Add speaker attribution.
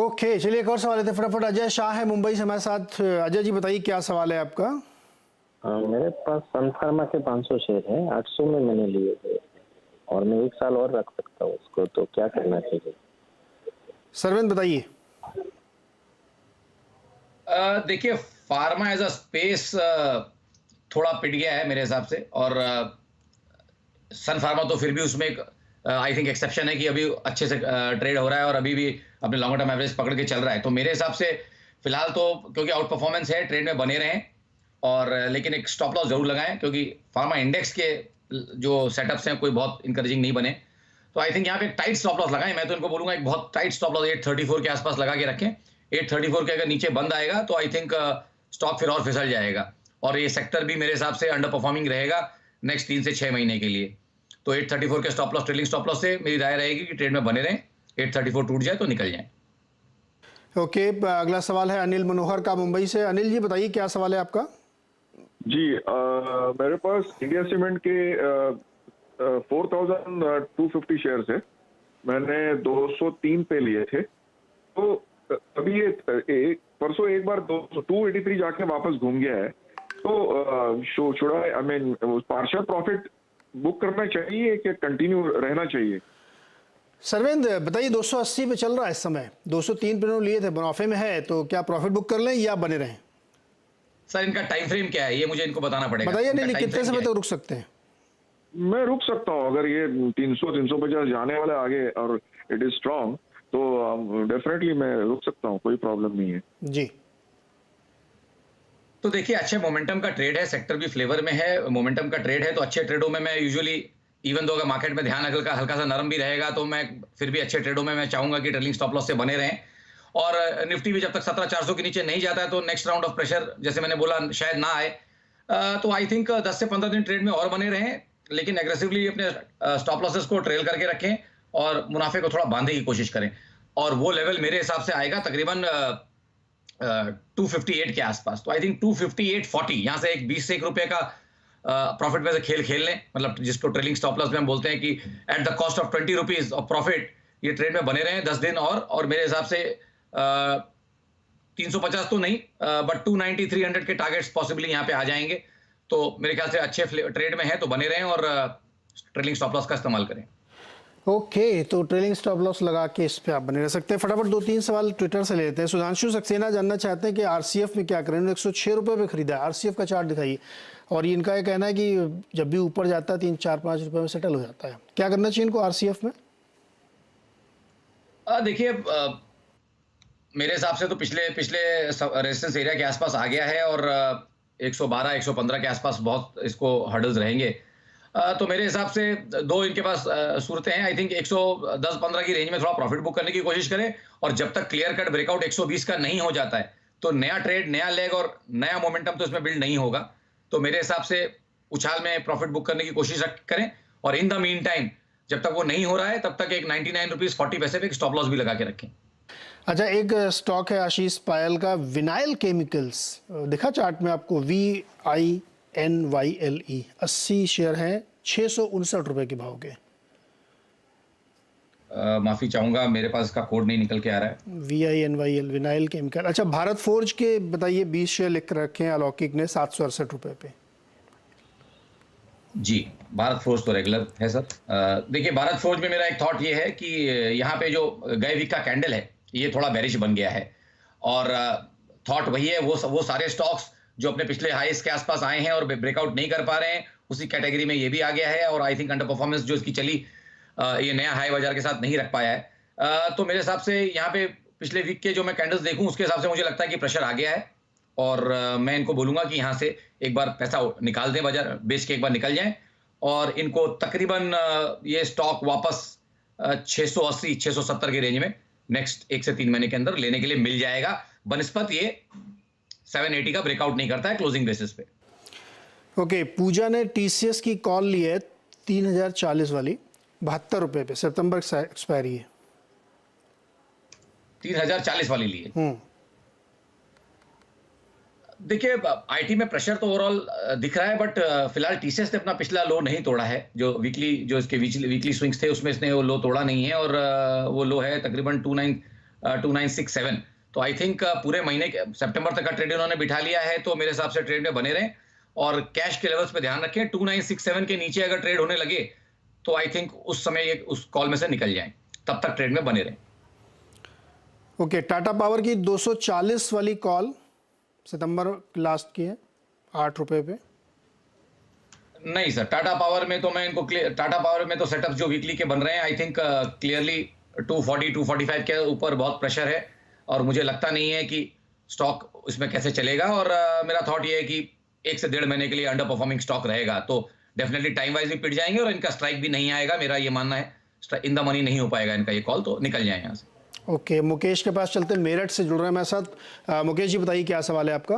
Speaker 1: Okay, चलिए एक और सवाल लेते हैं फटाफट। अजय शाह है मुंबई से हमारे साथ। अजय जी बताइए क्या सवाल है आपका।
Speaker 2: मेरे पास सन फार्मा के 500 शेयर है, 800 में मैंने लिए थे और मैं 1 साल और रख सकता हूँ उसको, तो क्या करना चाहिए?
Speaker 1: सरविंद बताइए।
Speaker 3: देखिए, फार्मा एज अ स्पेस थोड़ा पिट गया है मेरे हिसाब से। और सन फार्मा तो फिर भी उसमें एक आई थिंक एक्सेप्शन है कि अभी अच्छे से ट्रेड हो रहा है और अभी भी अपने लॉन्ग टर्म एवरेज पकड़ के चल रहा है। तो मेरे हिसाब से फिलहाल तो क्योंकि आउट परफॉर्मेंस है, ट्रेड में बने रहें। और लेकिन एक स्टॉप लॉस जरूर लगाएं, क्योंकि फार्मा इंडेक्स के जो सेटअप्स हैं कोई बहुत इंकरेजिंग नहीं बने। तो आई थिंक यहाँ पे एक टाइट स्टॉप लॉस लगाएं। मैं तो इनको बोलूंगा एक बहुत टाइट स्टॉप लॉस 834 के आसपास लगा के रखें। 834 के अगर नीचे बंद आएगा तो आई थिंक स्टॉक फिर और फिसल जाएगा और ये सेक्टर भी मेरे हिसाब से अंडर परफॉर्मिंग रहेगा नेक्स्ट 3 से 6 महीने के लिए। तो 834 के stop loss, trailing stop loss से मेरी राय रहेगी कि ट्रेड में बने रहें। 834 टूट जाए तो निकल जाए।
Speaker 1: ओके, अगला सवाल है अनिल मनोहर का मुंबई से। अनिल जी बताइए क्या सवाल है आपका।
Speaker 4: जी, मेरे पास इंडिया सीमेंट के 4250 शेयर्स है। मैंने 203 पे लिए थे, तो अभी ये परसों एक बार 283 जाके वापस घूम गया है। तो should I mean partial profit book करना चाहिए कि कंटिन्यू रहना चाहिए?
Speaker 1: सरविंद बताइए, 280 पे चल रहा है इस समय, 203 पे लिए थे, मुनाफे में है, तो क्या प्रॉफिट बुक कर लें या बने रहें?
Speaker 3: सर इनका टाइम फ्रेम क्या है, ये मुझे इनको बताना पड़ेगा।
Speaker 1: बताइए नहीं, कितने समय तक रुक सकते हैं?
Speaker 4: मैं रुक सकता हूँ अगर ये 300-350 जाने वाला आगे और इट इज स्ट्रांग, तो डेफिनेटली मैं रुक सकता हूँ, कोई प्रॉब्लम नहीं है
Speaker 1: जी।
Speaker 3: तो देखिए, अच्छे मोमेंटम का ट्रेड है, सेक्टर भी फ्लेवर में है, मोमेंटम का ट्रेड है। तो अच्छे ट्रेडों में मैं यूजुअली इवन दो अगर मार्केट में ध्यान हल्का सा नरम भी रहेगा तो मैं फिर भी अच्छे ट्रेडों में मैं चाहूंगा कि ट्रेलिंग स्टॉप लॉस से बने रहें। और निफ्टी भी जब तक 17400 के नीचे नहीं जाता है तो नेक्स्ट राउंड ऑफ प्रेशर जैसे मैंने बोला शायद ना आए। तो आई थिंक 10 से 15 दिन ट्रेड में और बने रहें, लेकिन एग्रेसिवली अपने स्टॉप लॉसेस को ट्रेल करके रखें और मुनाफे को थोड़ा बांधने की कोशिश करें। और वो लेवल मेरे हिसाब से आएगा तकरीबन 258 के आसपास। तो आई थिंक 258.40 यहाँ से एक 20 से 1 रुपए का प्रॉफिट में से खेल लें, मतलब जिसको ट्रेलिंग स्टॉप लॉस में हम बोलते हैं कि at the cost of 20 rupees of profit ये ट्रेड में बने रहें 10 दिन और मेरे हिसाब से 350 तो नहीं बट 290 300 के टारगेट्स पॉसिबली यहाँ पे आ जाएंगे। तो मेरे ख्याल से अच्छे ट्रेड में है तो बने रहें और ट्रेलिंग स्टॉप लॉस का इस्तेमाल करें।
Speaker 1: ओके, तो ट्रेलिंग स्टॉप लॉस लगा के इस पे आप बने रह सकते हैं। फटाफट 2-3 सवाल ट्विटर से लेते हैं। सुधांशु सक्सेना जानना चाहते हैं कि आरसीएफ में क्या करें। उन्होंने 106 रुपये पे खरीदा है, आरसीएफ का चार्ट दिखाइए। और इनका ये कहना है कि जब भी ऊपर जाता है 3-4-5 रुपये में सेटल हो जाता है। क्या करना चाहिए इनको आरसीएफ में?
Speaker 3: देखिए, मेरे हिसाब से तो पिछले रेजिस्टेंस एरिया के आसपास आ गया है और 112-115 के आसपास बहुत इसको हर्डल्स रहेंगे। तो मेरे हिसाब से दो इनके पास सूरतें हैं। आई थिंक 110-15 की रेंज में थोड़ा प्रॉफिट बुक करने की कोशिश करें और जब तक क्लियर कट ब्रेकआउट 120 का नहीं हो जाता है तो नया ट्रेड, नया लेग और नया मोमेंटम तो इसमें बिल्ड नहीं होगा। तो मेरे हिसाब से उछाल में प्रॉफिट बुक करने की कोशिश करें और इन द मीन टाइम जब तक वो नहीं हो रहा है तब तक एक 99 रुपीज 40 पैसे पे स्टॉप लॉस भी लगा के रखें।
Speaker 1: अच्छा, एक स्टॉक है आशीष पायल का, विनाइल केमिकल्स, दिखा चार्ट में आपको, VINYLE, 80 शेयर हैं, 659 रुपए के भाव के।
Speaker 3: माफी चाहूंगा, मेरे पास इसका कोड नहीं निकल के आ रहा है।
Speaker 1: VINYL, vinyl chemical. अच्छा, भारत फोर्ज के बताइए, 20 शेयर लिख रखे हैं अलौकिक ने, 768 रुपए पे।
Speaker 3: जी, भारत फोर्ज तो रेगुलर है सर। देखिए, भारत फोर्ज में मेरा एक थॉट ये है कि यहाँ पे जो गए वीक का कैंडल है ये थोड़ा बेरिश बन गया है और थॉट वही है, वो सारे स्टॉक्स जो अपने पिछले हाईस के आसपास आए हैं और ब्रेकआउट नहीं कर पा रहे हैं उसी कैटेगरी में ये भी आ गया है। और आई थिंक अंडर परफॉर्मेंस जो इसकी चली ये नया हाई बाजार के साथ नहीं रख पाया है। तो मेरे हिसाब से यहाँ पे पिछले वीक के जो मैं कैंडल्स देखूं उसके हिसाब से मुझे लगता है कि प्रेशर आ गया है और मैं इनको बोलूंगा कि यहाँ से एक बार पैसा निकाल दें, बाजार बेच के एक बार निकल जाएं और इनको तकरीबन ये स्टॉक वापस 680-670 की रेंज में नेक्स्ट 1 से 3 महीने के अंदर लेने के लिए मिल जाएगा, बनिस्पत ये 780 का ब्रेकआउट नहीं करता है क्लोजिंग बेसिस पे।
Speaker 1: ओके, पूजा ने टीसीएस की कॉल ली है 3040 वाली, 72 रुपए पे, सितंबर एक्सपायरी है।
Speaker 3: 3040 वाली ली है। देखिए, आईटी में प्रेशर तो ओवरऑल दिख रहा है बट फिलहाल टीसीएस ने अपना पिछला लो नहीं तोड़ा है। जो इसके वीकली स्विंग्स थे उसमें इसने वो लो तोड़ा नहीं है और वो लो है तकरीबन 2967। तो आई थिंक पूरे महीने सितंबर तक का ट्रेड इन्होंने बिठा लिया है, तो मेरे हिसाब से ट्रेड में बने रहें और कैश के लेवल्स पे ध्यान रखें। 2967 के नीचे अगर ट्रेड होने लगे तो आई थिंक उस समय ये उस कॉल में से निकल जाएं, तब तक ट्रेड में बने रहें।
Speaker 1: ओके, टाटा पावर की 240 वाली कॉल सितंबर लास्ट की है 8 रुपए पे।
Speaker 3: नहीं सर, टाटा पावर में तो मैं इनको टाटा पावर में तो सेटअप जो वीकली के बन रहे हैं, आई थिंक क्लियरली 240 245 के ऊपर बहुत प्रेशर है और मुझे लगता नहीं है कि स्टॉक इसमें कैसे चलेगा। और मेरा थॉट ये है कि 1 से 1.5 महीने के लिए अंडर परफॉर्मिंग स्टॉक रहेगा, तो डेफिनेटली टाइम वाइज भी पिट जाएंगे और इनका स्ट्राइक भी नहीं आएगा। मेरा ये मानना है इन द मनी नहीं हो पाएगा इनका ये कॉल, तो निकल जाए यहाँ से।
Speaker 1: ओके, मुकेश के पास चलते हैं, मेरठ से जुड़ रहे हैं मेरे साथ। मुकेश जी बताइए क्या सवाल है आपका।